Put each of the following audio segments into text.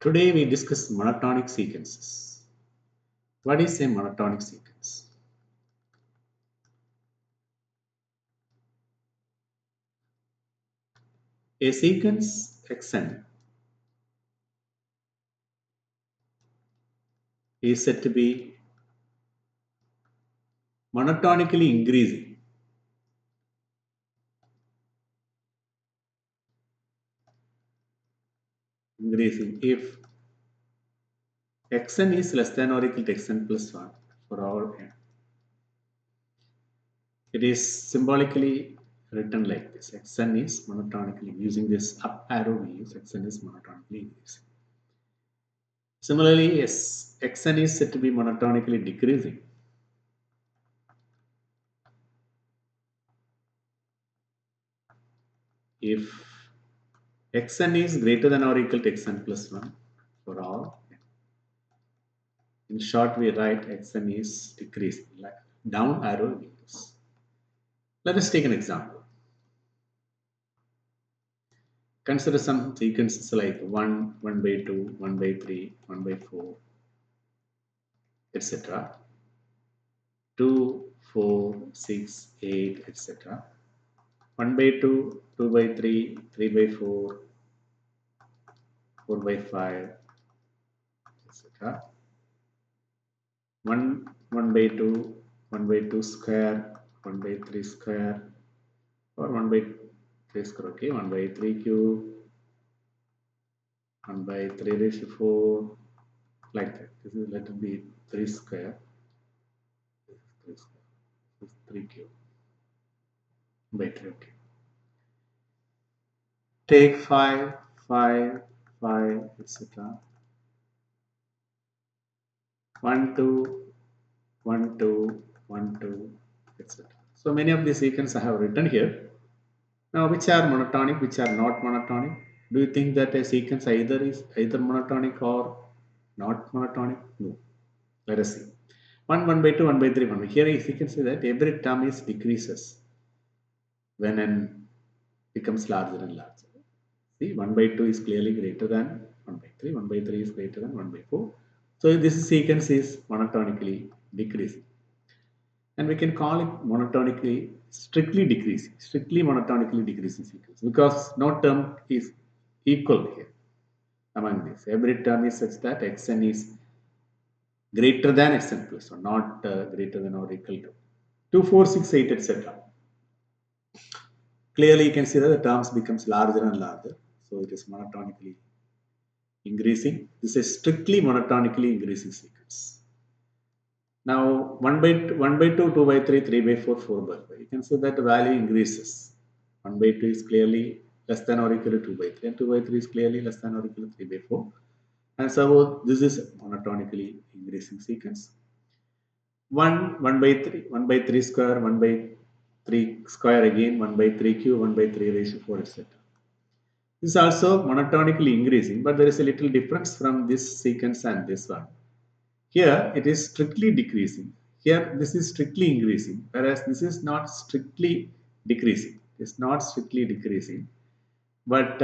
Today we discuss monotonic sequences. What is a monotonic sequence? A sequence xn is said to be monotonically increasing if xn is less than or equal to xn plus 1 for all n. It is symbolically written like this. Xn is monotonically using this up arrow we use. Xn is monotonically increasing. Similarly, yes, xn is said to be monotonically decreasing if xn is greater than or equal to xn plus 1 for all. In short, we write xn is decreasing, like down arrow we use. Let us take an example. Consider some sequences like 1, 1 by 2, 1 by 3, 1 by 4, etc. 2, 4, 6, 8, etc. 1 by 2, 2 by 3, 3 by 4, 4 by 5, etc. 1, 1 by 2, 1 by 2 square, 1 by 3 square, or 1 by 3 square, okay, 1 by 3 cube, 1 by 3 raised to 4, like that. This is let it be 3 square, this is 3 square, this is 3 cube by 3, okay. Take 5, 5, 5, etc. 1, 2, 1, 2, 1, 2, etc. So many of these sequences I have written here. Now, which are monotonic, which are not monotonic? Do you think that a sequence either is either monotonic or not monotonic? No. Let us see. 1, 1 by 2, 1 by 3, 1 by. Here you can see that every term is decreases when n becomes larger and larger. See, 1 by 2 is clearly greater than 1 by 3, 1 by 3 is greater than 1 by 4. So this sequence is monotonically decreasing. And we can call it monotonically strictly decreasing, strictly monotonically decreasing sequence because no term is equal here among these. Every term is such that xn is greater than xn plus or not greater than or equal to 2, 4, 6, 8, etc. Clearly, you can see that the terms becomes larger and larger. So it is monotonically increasing. This is strictly monotonically increasing sequence. Now 1 by 2, 2 by 3, 3 by 4, 4 by 5. You can see that the value increases. 1 by 2 is clearly less than or equal to 2 by 3 and 2 by 3 is clearly less than or equal to 3 by 4. And so this is monotonically increasing sequence. 1 by 3, 1 by 3 square, 1 by 3 square again, 1 by 3 cube, 1 by 3 raised to 4, etc. This is also monotonically increasing, but there is a little difference from this sequence and this one. Here it is strictly decreasing. Here this is strictly increasing, whereas this is not strictly decreasing. It's not strictly decreasing, but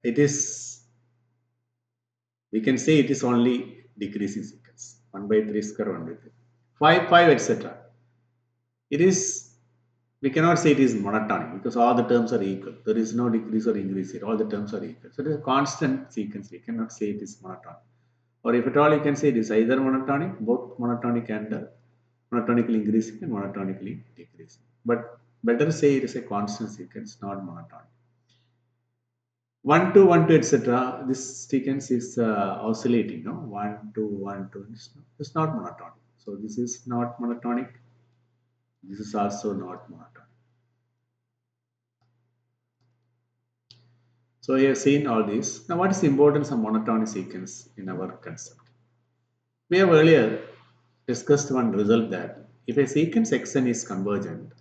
it is, we can say it is only decreasing sequence. 1 by 3 square, 1 by 3. 5, 5, etc. It is, we cannot say it is monotonic because all the terms are equal. There is no decrease or increase here. All the terms are equal. So it is a constant sequence. We cannot say it is monotonic. Or if at all, you can say it is either monotonic, both monotonic and monotonically increasing and monotonically decreasing. But better say it is a constant sequence, not monotonic. 1 2 1 2 etc. This sequence is oscillating. No, 1 2 1 2. It's not monotonic. So this is not monotonic. This is also not monotonic. So you have seen all this. Now, what is the importance of monotonic sequence in our concept? We have earlier discussed one result that if a sequence xn is convergent,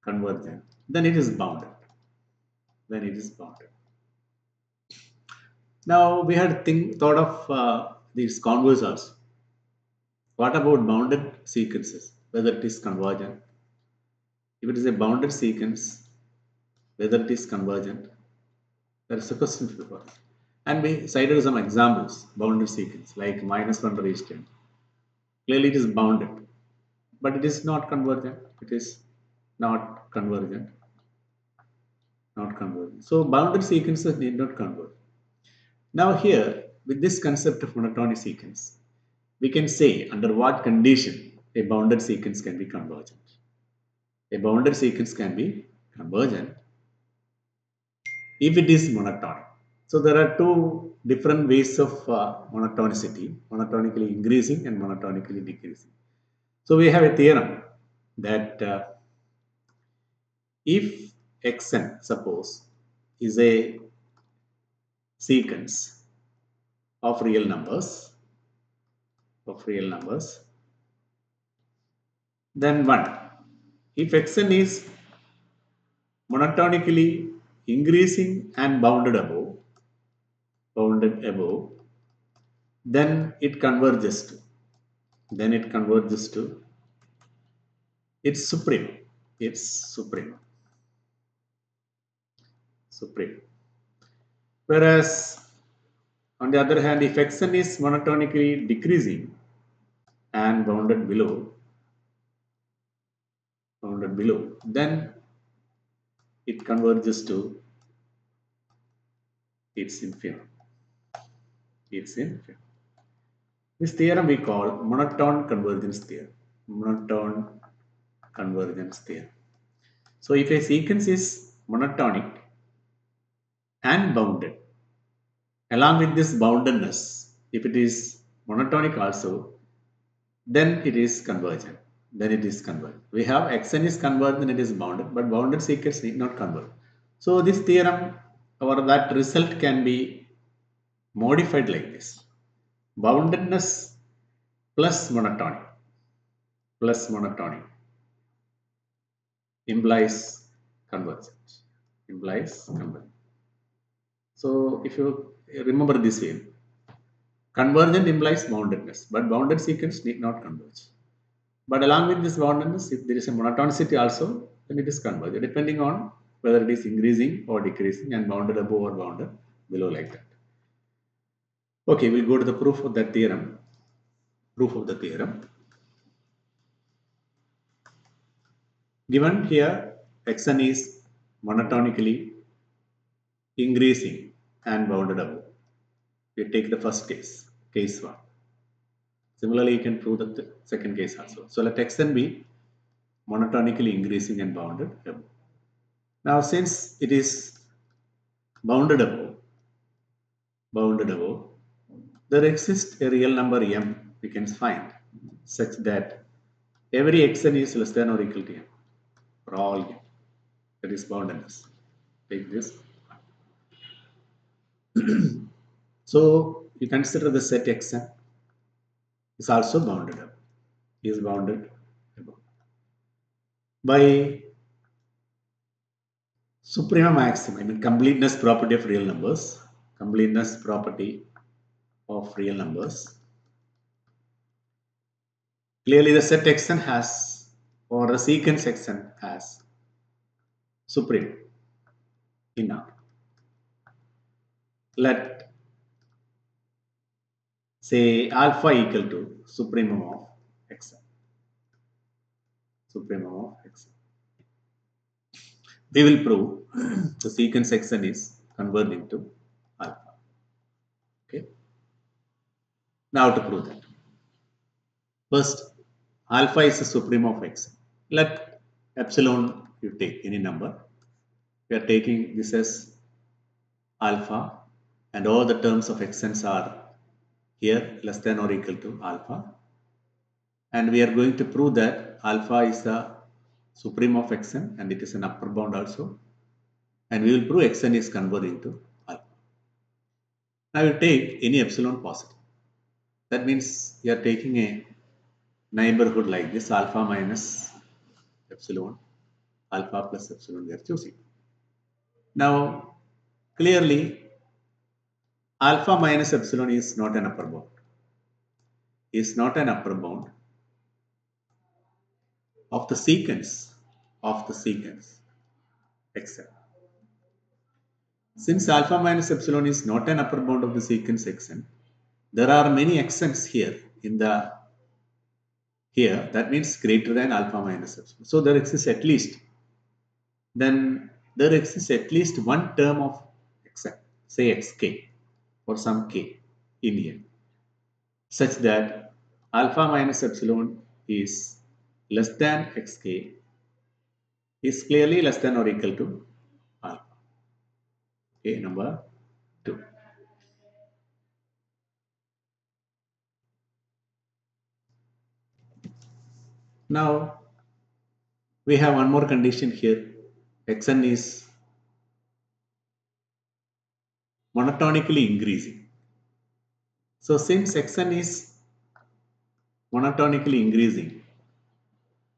then it is bounded. Then it is bounded. Now we had thought of these converse also. What about bounded sequences? Whether it is convergent? If it is a bounded sequence, whether it is convergent? That is a question for the course. And we cited some examples, bounded sequence, like -1 raised 10. Clearly it is bounded, but it is not convergent. It is not convergent, not convergent. So bounded sequences need not converge. Now here, with this concept of monotonic sequence, we can say under what condition a bounded sequence can be convergent. A bounded sequence can be convergent if it is monotonic. So there are two different ways of monotonicity, monotonically increasing and monotonically decreasing. So we have a theorem that if xn, suppose, is a sequence of real numbers, then 1. If xn is monotonically increasing and bounded above, then it converges to, its supreme, its supreme. Whereas on the other hand, if xn is monotonically decreasing and bounded below, then it converges to its infimum. Its infimum. This theorem we call monotone convergence theorem. Monotone convergence theorem. So if a sequence is monotonic and bounded, along with this boundedness, if it is monotonic also, then it is convergent. We have xn is convergent and it is bounded, but bounded sequence need not converge. So this theorem or that result can be modified like this: boundedness plus monotonic implies convergence. So if you remember this way, convergent implies boundedness, but bounded sequence need not converge. But along with this boundedness, if there is a monotonicity also, then it is convergent, depending on whether it is increasing or decreasing and bounded above or bounded below, like that. Okay, we'll go to the proof of that theorem. Proof of the theorem. Given here, xn is monotonically increasing and bounded above. We take the first case 1. Similarly, you can prove the second case also. So let xn be monotonically increasing and bounded above. Now, since it is bounded above, there exists a real number m we can find such that every xn is less than or equal to m for all m. That is boundedness. Take this. So you consider the set xn is also bounded up. Is bounded above. By suprema maxima, I mean completeness property of real numbers. Completeness property of real numbers. Clearly, the set xn has, or the sequence xn has, supreme in R. Let say alpha equal to supremum of xn. Supremum of xn. We will prove the sequence xn is converging to alpha. Okay. Now to prove that. First, alpha is the supreme of xn. Let epsilon you take any number. We are taking this as alpha, and all the terms of xn's are here less than or equal to alpha. And we are going to prove that alpha is the supreme of xn and it is an upper bound also. And we will prove xn is converging to alpha. Now you take any epsilon positive. That means you are taking a neighborhood like this, alpha minus epsilon, alpha plus epsilon we are choosing. Now clearly alpha minus epsilon is not an upper bound. Is not an upper bound of the sequence xn. Since alpha minus epsilon is not an upper bound of the sequence xn, there are many xn's here in the here. That means greater than alpha minus epsilon. So there exists at least one term of xn, say xk or some k in such that alpha minus epsilon is less than xk is clearly less than or equal to alpha. Okay, number 2. Now we have one more condition here. Xn is monotonically increasing. So since Xn is monotonically increasing,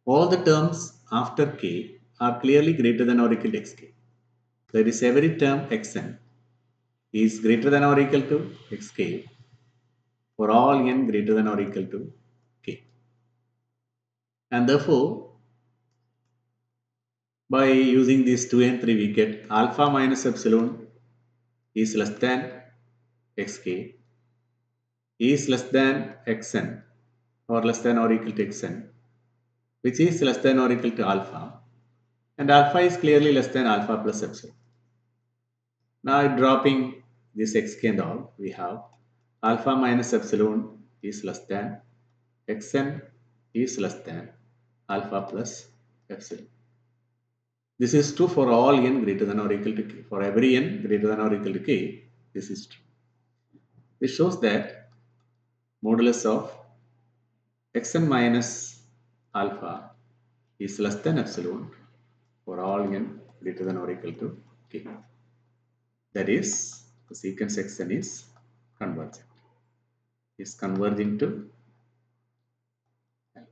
all the terms after k are clearly greater than or equal to xk. That is, every term Xn is greater than or equal to xk for all n greater than or equal to k. And therefore, by using these 2 and 3, we get alpha minus epsilon is less than xk is less than xn or less than or equal to xn, which is less than or equal to alpha, and alpha is clearly less than alpha plus epsilon. Now dropping this xk and all, we have alpha minus epsilon is less than xn is less than alpha plus epsilon. This is true for all n greater than or equal to k. For every n greater than or equal to k, this is true. This shows that modulus of xn minus alpha is less than epsilon for all n greater than or equal to k. That is, the sequence xn is convergent, is converging to L.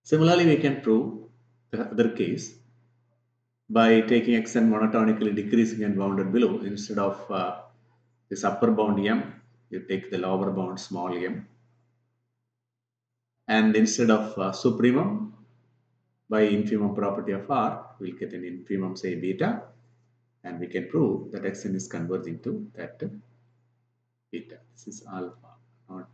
Similarly, we can prove the other case by taking xn monotonically decreasing and bounded below. Instead of this upper bound m, you take the lower bound small m, and instead of supremum, by infimum property of R, we'll get an infimum, say beta, and we can prove that xn is converging to that beta. This is alpha, not